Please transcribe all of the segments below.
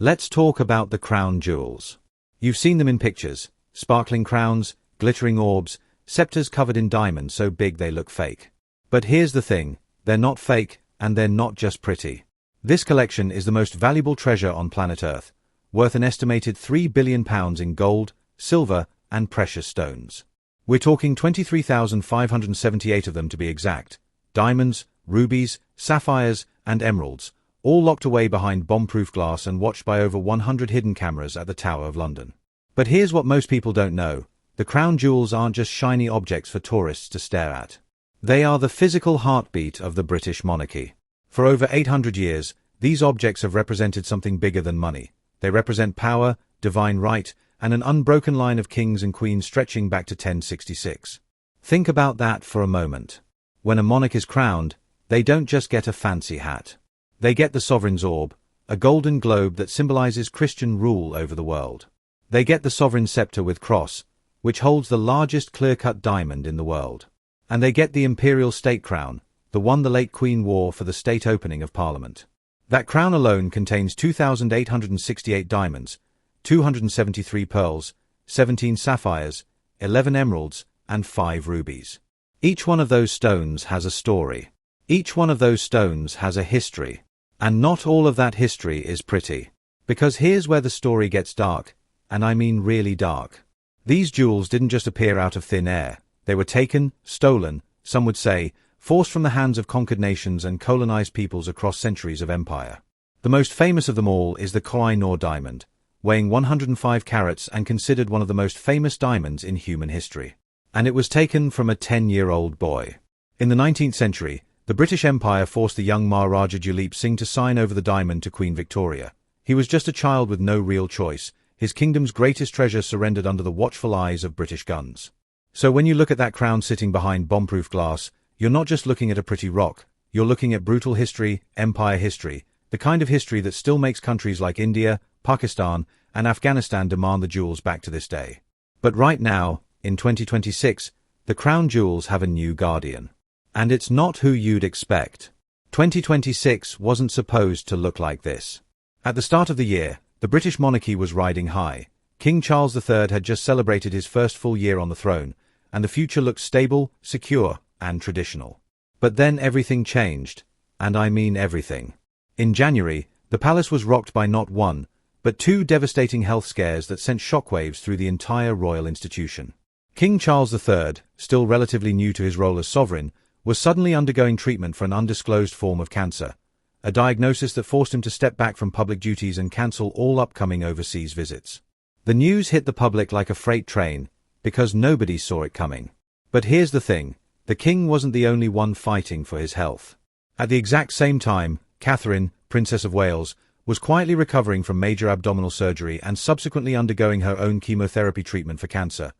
Let's talk about the crown jewels. You've seen them in pictures: sparkling crowns, glittering orbs, scepters covered in diamonds so big they look fake. But here's the thing, they're not fake, and they're not just pretty. This collection is the most valuable treasure on planet Earth, worth an estimated £3 billion in gold, silver, and precious stones. We're talking 23,578 of them to be exact: diamonds, rubies, sapphires, and emeralds, all locked away behind bomb-proof glass and watched by over 100 hidden cameras at the Tower of London. But here's what most people don't know: the crown jewels aren't just shiny objects for tourists to stare at. They are the physical heartbeat of the British monarchy. For over 800 years, these objects have represented something bigger than money. They represent power, divine right, and an unbroken line of kings and queens stretching back to 1066. Think about that for a moment. When a monarch is crowned, they don't just get a fancy hat. They get the sovereign's orb, a golden globe that symbolizes Christian rule over the world. They get the sovereign scepter with cross, which holds the largest clear-cut diamond in the world. And they get the imperial state crown, the one the late Queen wore for the state opening of Parliament. That crown alone contains 2,868 diamonds, 273 pearls, 17 sapphires, 11 emeralds, and 5 rubies. Each one of those stones has a story. Each one of those stones has a history. And not all of that history is pretty. Because here's where the story gets dark, and I mean really dark. These jewels didn't just appear out of thin air. They were taken, stolen, some would say, forced from the hands of conquered nations and colonized peoples across centuries of empire. The most famous of them all is the Koh-i-Noor diamond, weighing 105 carats and considered one of the most famous diamonds in human history. And it was taken from a 10-year-old boy. In the 19th century, the British Empire forced the young Maharaja Duleep Singh to sign over the diamond to Queen Victoria. He was just a child with no real choice. His kingdom's greatest treasure surrendered under the watchful eyes of British guns. So when you look at that crown sitting behind bomb-proof glass, you're not just looking at a pretty rock, you're looking at brutal history, empire history, the kind of history that still makes countries like India, Pakistan, and Afghanistan demand the jewels back to this day. But right now, in 2026, the crown jewels have a new guardian. And it's not who you'd expect. 2026 wasn't supposed to look like this. At the start of the year, the British monarchy was riding high. King Charles III had just celebrated his first full year on the throne, and the future looked stable, secure, and traditional. But then everything changed, and I mean everything. In January, the palace was rocked by not one, but 2 devastating health scares that sent shockwaves through the entire royal institution. King Charles III, still relatively new to his role as sovereign, was suddenly undergoing treatment for an undisclosed form of cancer, a diagnosis that forced him to step back from public duties and cancel all upcoming overseas visits. The news hit the public like a freight train, because nobody saw it coming. But here's the thing, the king wasn't the only one fighting for his health. At the exact same time, Catherine, Princess of Wales, was quietly recovering from major abdominal surgery and subsequently undergoing her own chemotherapy treatment for cancer,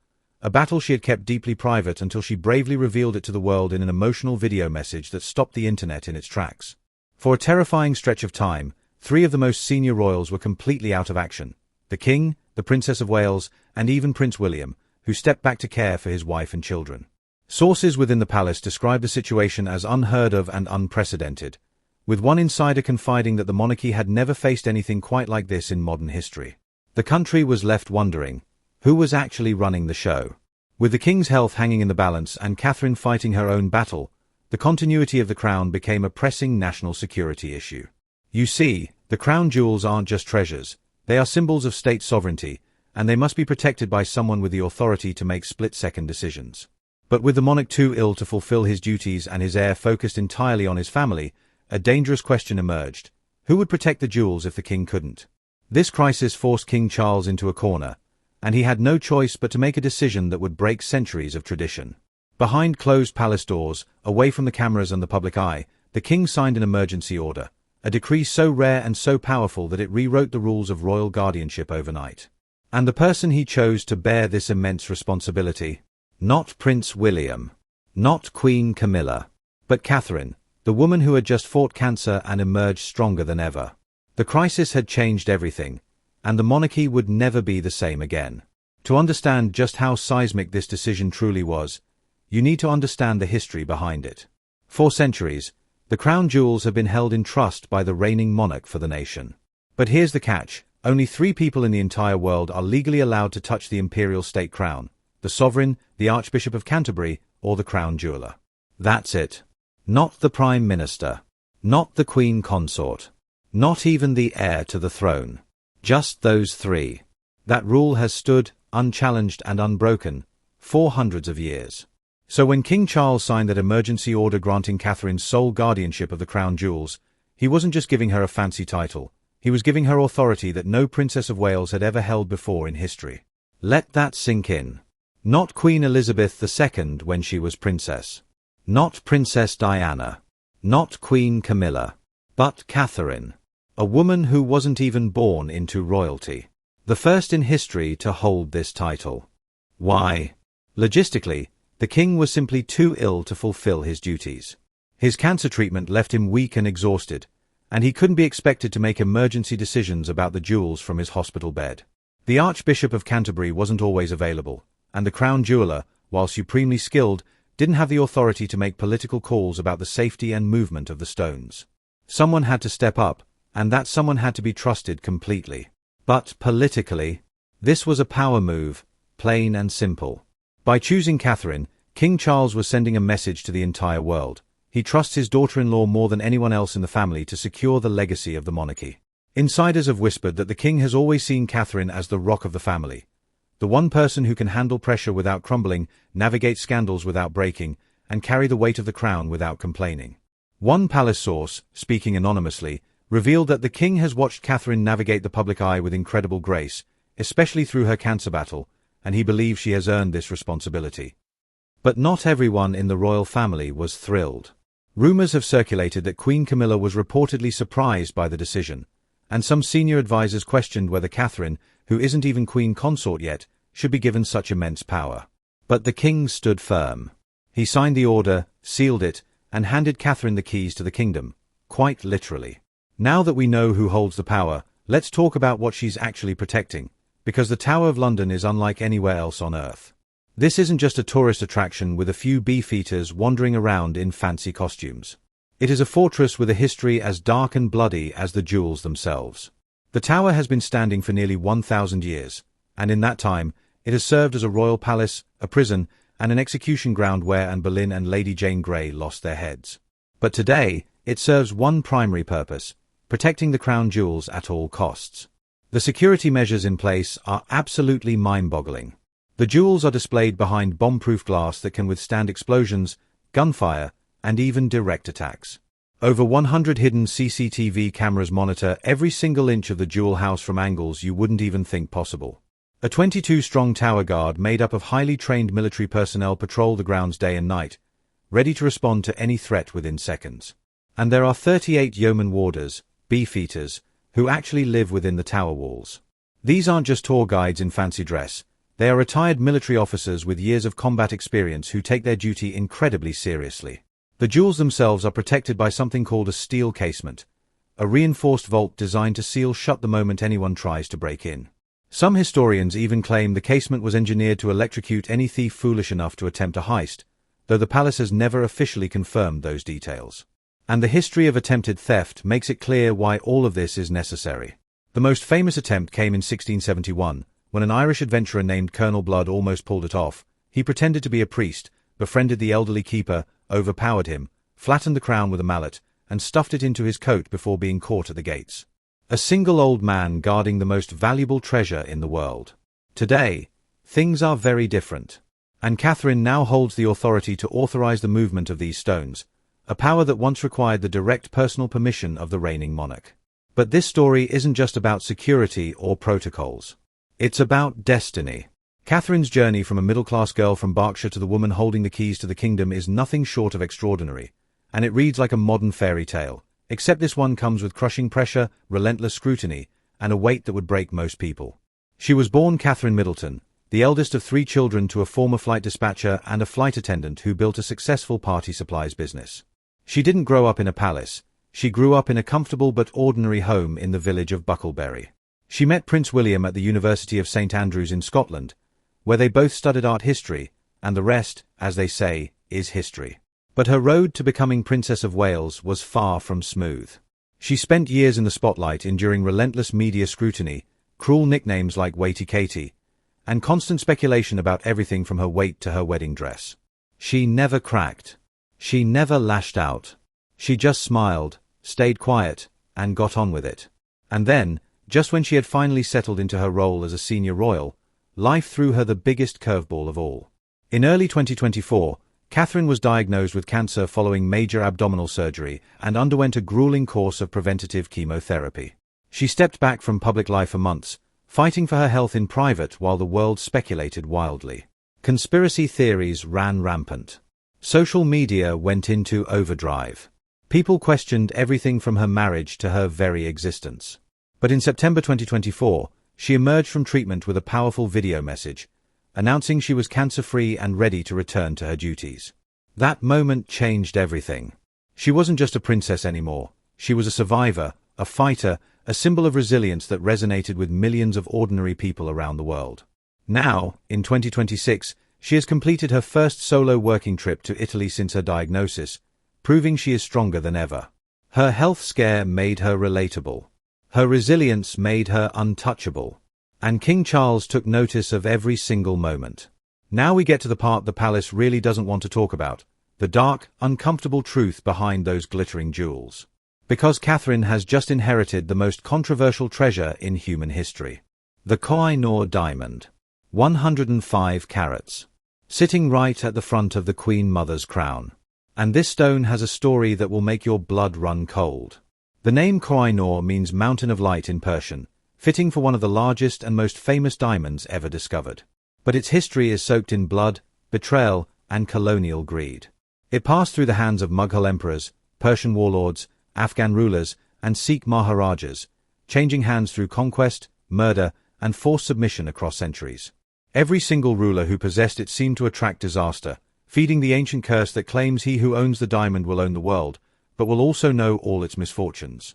a battle she had kept deeply private until she bravely revealed it to the world in an emotional video message that stopped the internet in its tracks. For a terrifying stretch of time, 3 of the most senior royals were completely out of action: the king, the Princess of Wales, and even Prince William, who stepped back to care for his wife and children. Sources within the palace described the situation as unheard of and unprecedented, with one insider confiding that the monarchy had never faced anything quite like this in modern history. The country was left wondering, who was actually running the show? With the king's health hanging in the balance and Catherine fighting her own battle, the continuity of the crown became a pressing national security issue. You see, the crown jewels aren't just treasures, they are symbols of state sovereignty, and they must be protected by someone with the authority to make split-second decisions. But with the monarch too ill to fulfill his duties and his heir focused entirely on his family, a dangerous question emerged: who would protect the jewels if the king couldn't? This crisis forced King Charles into a corner, and he had no choice but to make a decision that would break centuries of tradition. Behind closed palace doors, away from the cameras and the public eye, the king signed an emergency order, a decree so rare and so powerful that it rewrote the rules of royal guardianship overnight. And the person he chose to bear this immense responsibility? Not Prince William, not Queen Camilla, but Catherine, the woman who had just fought cancer and emerged stronger than ever. The crisis had changed everything, and the monarchy would never be the same again. To understand just how seismic this decision truly was, you need to understand the history behind it. For centuries, the crown jewels have been held in trust by the reigning monarch for the nation. But here's the catch: Only 3 people in the entire world are legally allowed to touch the imperial state crown: the sovereign, the Archbishop of Canterbury, or the crown jeweler. That's it. Not the Prime Minister. Not the Queen Consort. Not even the heir to the throne. Just those 3. That rule has stood, unchallenged and unbroken, for hundreds of years. So when King Charles signed that emergency order granting Catherine's sole guardianship of the crown jewels, he wasn't just giving her a fancy title. He was giving her authority that no Princess of Wales had ever held before in history. Let that sink in. Not Queen Elizabeth II when she was princess. Not Princess Diana. Not Queen Camilla. But Catherine. A woman who wasn't even born into royalty. The first in history to hold this title. Why? Logistically, the king was simply too ill to fulfill his duties. His cancer treatment left him weak and exhausted, and he couldn't be expected to make emergency decisions about the jewels from his hospital bed. The Archbishop of Canterbury wasn't always available, and the crown jeweler, while supremely skilled, didn't have the authority to make political calls about the safety and movement of the stones. Someone had to step up, and that someone had to be trusted completely. But politically, this was a power move, plain and simple. By choosing Catherine, King Charles was sending a message to the entire world. He trusts his daughter-in-law more than anyone else in the family to secure the legacy of the monarchy. Insiders have whispered that the king has always seen Catherine as the rock of the family. The one person who can handle pressure without crumbling, navigate scandals without breaking, and carry the weight of the crown without complaining. One palace source, speaking anonymously, revealed that the king has watched Catherine navigate the public eye with incredible grace, especially through her cancer battle, and he believes she has earned this responsibility. But not everyone in the royal family was thrilled. Rumors have circulated that Queen Camilla was reportedly surprised by the decision, and some senior advisors questioned whether Catherine, who isn't even Queen Consort yet, should be given such immense power. But the king stood firm. He signed the order, sealed it, and handed Catherine the keys to the kingdom, quite literally. Now that we know who holds the power, let's talk about what she's actually protecting, because the Tower of London is unlike anywhere else on Earth. This isn't just a tourist attraction with a few beefeaters wandering around in fancy costumes. It is a fortress with a history as dark and bloody as the jewels themselves. The tower has been standing for nearly 1,000 years, and in that time, it has served as a royal palace, a prison, and an execution ground where Anne Boleyn and Lady Jane Grey lost their heads. But today, it serves one primary purpose: protecting the crown jewels at all costs. The security measures in place are absolutely mind-boggling. The jewels are displayed behind bomb-proof glass that can withstand explosions, gunfire, and even direct attacks. Over 100 hidden CCTV cameras monitor every single inch of the jewel house from angles you wouldn't even think possible. A 22-strong tower guard made up of highly trained military personnel patrol the grounds day and night, ready to respond to any threat within seconds. And there are 38 yeoman warders, beefeaters, who actually live within the tower walls. These aren't just tour guides in fancy dress. They are retired military officers with years of combat experience who take their duty incredibly seriously. The jewels themselves are protected by something called a steel casement, a reinforced vault designed to seal shut the moment anyone tries to break in. Some historians even claim the casement was engineered to electrocute any thief foolish enough to attempt a heist, though the palace has never officially confirmed those details. And the history of attempted theft makes it clear why all of this is necessary. The most famous attempt came in 1671, when an Irish adventurer named Colonel Blood almost pulled it off. He pretended to be a priest, befriended the elderly keeper, overpowered him, flattened the crown with a mallet, and stuffed it into his coat before being caught at the gates. A single old man guarding the most valuable treasure in the world. Today, things are very different. And Catherine now holds the authority to authorize the movement of these stones, a power that once required the direct personal permission of the reigning monarch. But this story isn't just about security or protocols. It's about destiny. Catherine's journey from a middle-class girl from Berkshire to the woman holding the keys to the kingdom is nothing short of extraordinary, and it reads like a modern fairy tale, except this one comes with crushing pressure, relentless scrutiny, and a weight that would break most people. She was born Catherine Middleton, the eldest of 3 children to a former flight dispatcher and a flight attendant who built a successful party supplies business. She didn't grow up in a palace. She grew up in a comfortable but ordinary home in the village of Bucklebury. She met Prince William at the University of St Andrews in Scotland, where they both studied art history, and the rest, as they say, is history. But her road to becoming Princess of Wales was far from smooth. She spent years in the spotlight enduring relentless media scrutiny, cruel nicknames like Waity Katie, and constant speculation about everything from her weight to her wedding dress. She never cracked. She never lashed out. She just smiled, stayed quiet, and got on with it. And then, just when she had finally settled into her role as a senior royal, life threw her the biggest curveball of all. In early 2024, Catherine was diagnosed with cancer following major abdominal surgery and underwent a grueling course of preventative chemotherapy. She stepped back from public life for months, fighting for her health in private while the world speculated wildly. Conspiracy theories ran rampant. Social media went into overdrive. People questioned everything from her marriage to her very existence. But in September 2024, she emerged from treatment with a powerful video message, announcing she was cancer-free and ready to return to her duties. That moment changed everything. She wasn't just a princess anymore. She was a survivor, a fighter, a symbol of resilience that resonated with millions of ordinary people around the world. Now, in 2026, she has completed her first solo working trip to Italy since her diagnosis, proving she is stronger than ever. Her health scare made her relatable. Her resilience made her untouchable. And King Charles took notice of every single moment. Now we get to the part the palace really doesn't want to talk about, the dark, uncomfortable truth behind those glittering jewels. Because Catherine has just inherited the most controversial treasure in human history. The Koh-i-Noor diamond. 105 carats. Sitting right at the front of the Queen Mother's crown. And this stone has a story that will make your blood run cold. The name Koh-i-Noor means Mountain of Light in Persian, fitting for one of the largest and most famous diamonds ever discovered. But its history is soaked in blood, betrayal, and colonial greed. It passed through the hands of Mughal emperors, Persian warlords, Afghan rulers, and Sikh Maharajas, changing hands through conquest, murder, and forced submission across centuries. Every single ruler who possessed it seemed to attract disaster, feeding the ancient curse that claims he who owns the diamond will own the world, but will also know all its misfortunes.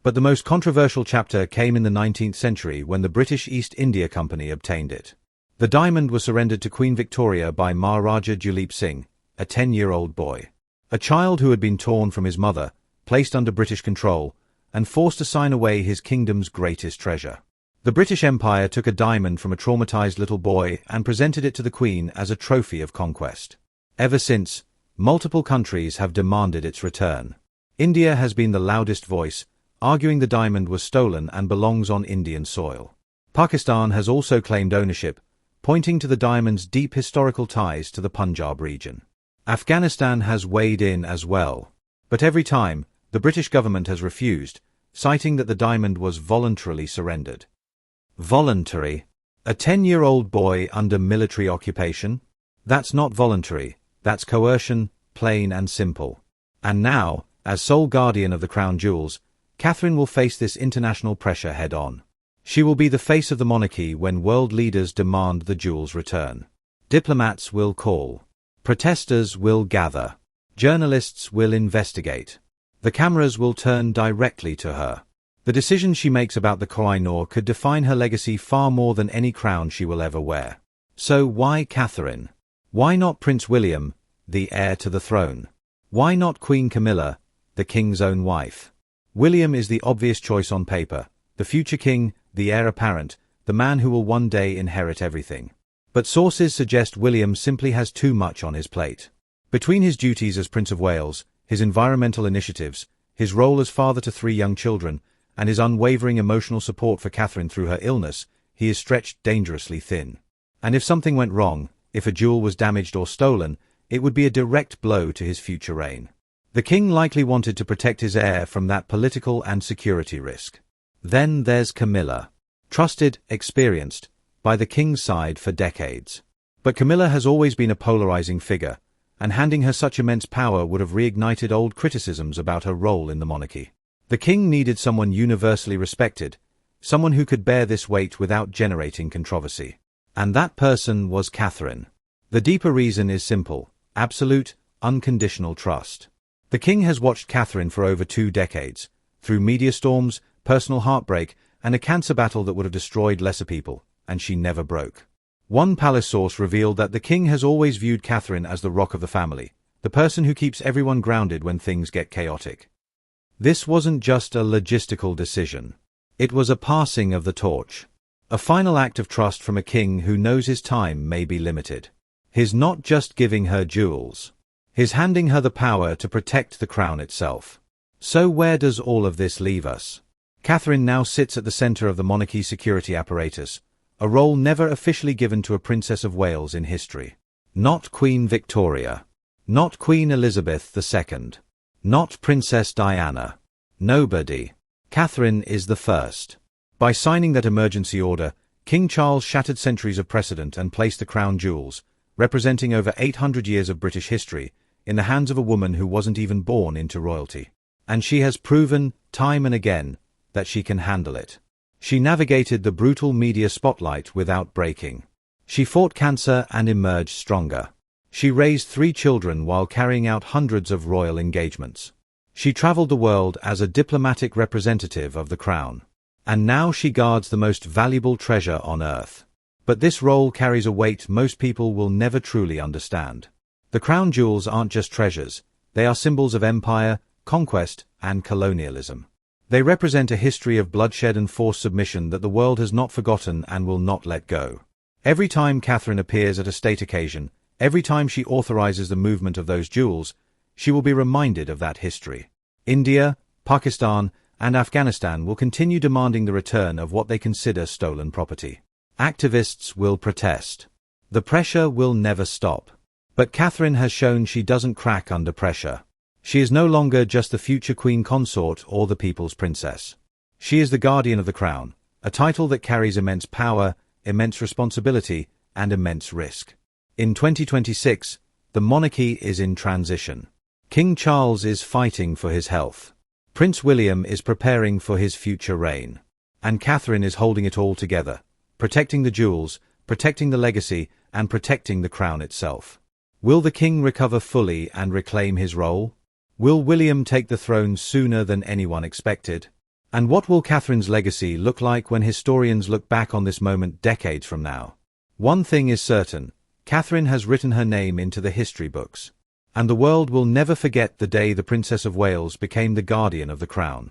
But the most controversial chapter came in the 19th century when the British East India Company obtained it. The diamond was surrendered to Queen Victoria by Maharaja Duleep Singh, a 10-year-old boy. A child who had been torn from his mother, placed under British control, and forced to sign away his kingdom's greatest treasure. The British Empire took a diamond from a traumatized little boy and presented it to the Queen as a trophy of conquest. Ever since, multiple countries have demanded its return. India has been the loudest voice, arguing the diamond was stolen and belongs on Indian soil. Pakistan has also claimed ownership, pointing to the diamond's deep historical ties to the Punjab region. Afghanistan has weighed in as well. But every time, the British government has refused, citing that the diamond was voluntarily surrendered. Voluntary? A 10-year-old boy under military occupation? That's not voluntary, that's coercion, plain and simple. And now, as sole guardian of the crown jewels, Catherine will face this international pressure head-on. She will be the face of the monarchy when world leaders demand the jewels' return. Diplomats will call. Protesters will gather. Journalists will investigate. The cameras will turn directly to her. The decisions she makes about the Koh-i-Noor could define her legacy far more than any crown she will ever wear. So why Catherine? Why not Prince William, the heir to the throne? Why not Queen Camilla, the king's own wife? William is the obvious choice on paper, the future king, the heir apparent, the man who will one day inherit everything. But sources suggest William simply has too much on his plate. Between his duties as Prince of Wales, his environmental initiatives, his role as father to 3 young children, and his unwavering emotional support for Catherine through her illness, he is stretched dangerously thin. And if something went wrong, if a jewel was damaged or stolen, it would be a direct blow to his future reign. The king likely wanted to protect his heir from that political and security risk. Then there's Camilla. Trusted, experienced, by the king's side for decades. But Camilla has always been a polarizing figure, and handing her such immense power would have reignited old criticisms about her role in the monarchy. The king needed someone universally respected, someone who could bear this weight without generating controversy. And that person was Catherine. The deeper reason is simple: absolute, unconditional trust. The king has watched Catherine for over 2 decades, through media storms, personal heartbreak, and a cancer battle that would have destroyed lesser people, and she never broke. One palace source revealed that the king has always viewed Catherine as the rock of the family, the person who keeps everyone grounded when things get chaotic. This wasn't just a logistical decision. It was a passing of the torch. A final act of trust from a king who knows his time may be limited. He's not just giving her jewels. He's handing her the power to protect the crown itself. So where does all of this leave us? Catherine now sits at the center of the monarchy's security apparatus, a role never officially given to a Princess of Wales in history. Not Queen Victoria. Not Queen Elizabeth II. Not Princess Diana. Nobody. Catherine is the first. By signing that emergency order, King Charles shattered centuries of precedent and placed the crown jewels, representing over 800 years of British history, in the hands of a woman who wasn't even born into royalty. And she has proven, time and again, that she can handle it. She navigated the brutal media spotlight without breaking. She fought cancer and emerged stronger. She raised 3 children while carrying out hundreds of royal engagements. She traveled the world as a diplomatic representative of the crown. And now she guards the most valuable treasure on earth. But this role carries a weight most people will never truly understand. The crown jewels aren't just treasures, they are symbols of empire, conquest, and colonialism. They represent a history of bloodshed and forced submission that the world has not forgotten and will not let go. Every time Catherine appears at a state occasion, every time she authorizes the movement of those jewels, she will be reminded of that history. India, Pakistan, and Afghanistan will continue demanding the return of what they consider stolen property. Activists will protest. The pressure will never stop. But Catherine has shown she doesn't crack under pressure. She is no longer just the future queen consort or the people's princess. She is the guardian of the crown, a title that carries immense power, immense responsibility, and immense risk. In 2026, the monarchy is in transition. King Charles is fighting for his health. Prince William is preparing for his future reign. And Catherine is holding it all together, protecting the jewels, protecting the legacy, and protecting the crown itself. Will the king recover fully and reclaim his role? Will William take the throne sooner than anyone expected? And what will Catherine's legacy look like when historians look back on this moment decades from now? One thing is certain, Catherine has written her name into the history books. And the world will never forget the day the Princess of Wales became the guardian of the crown.